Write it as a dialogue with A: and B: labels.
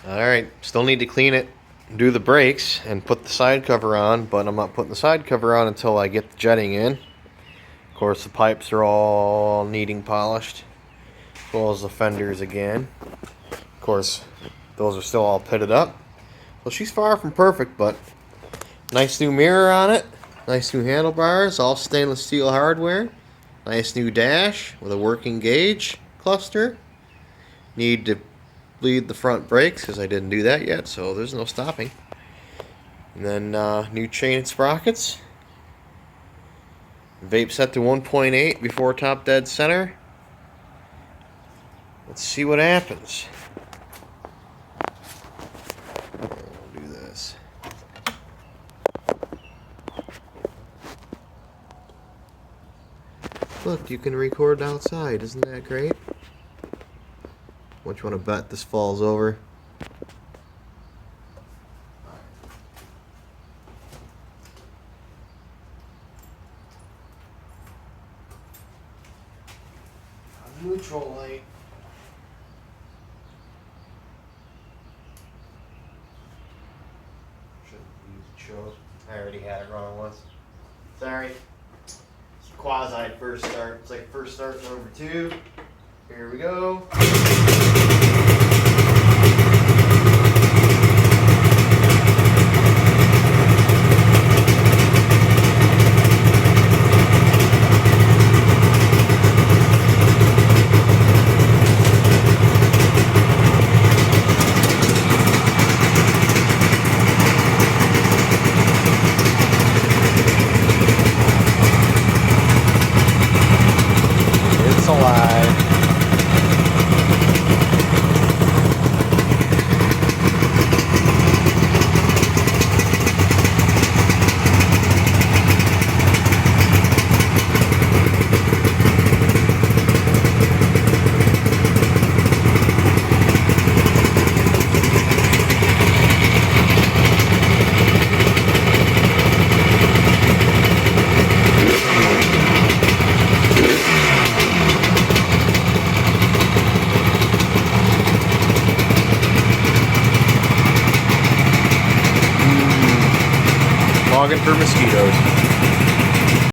A: Alright, still need to clean it, do the brakes, and put the side cover on, but I'm not putting the side cover on until I get the jetting in. Of course, the pipes are all needing polished, as well as the fenders again. Of course, those are still all pitted up. Well, she's far from perfect, but nice new mirror on it, nice new handlebars, all stainless steel hardware, nice new dash with a working gauge cluster. Need to bleed the front brakes because I didn't do that yet, so there's no stopping. And then new chain and sprockets. Vape set to 1.8 before top dead center. Let's see what happens. I'll do this. Look, you can record outside. Isn't that great? What you want to bet this falls over? A neutral light. Shouldn't use the shows. I already had it wrong once. Sorry. It's quasi first start. It's like first start number 2. Here we go. It's alive. Logging for mosquitoes.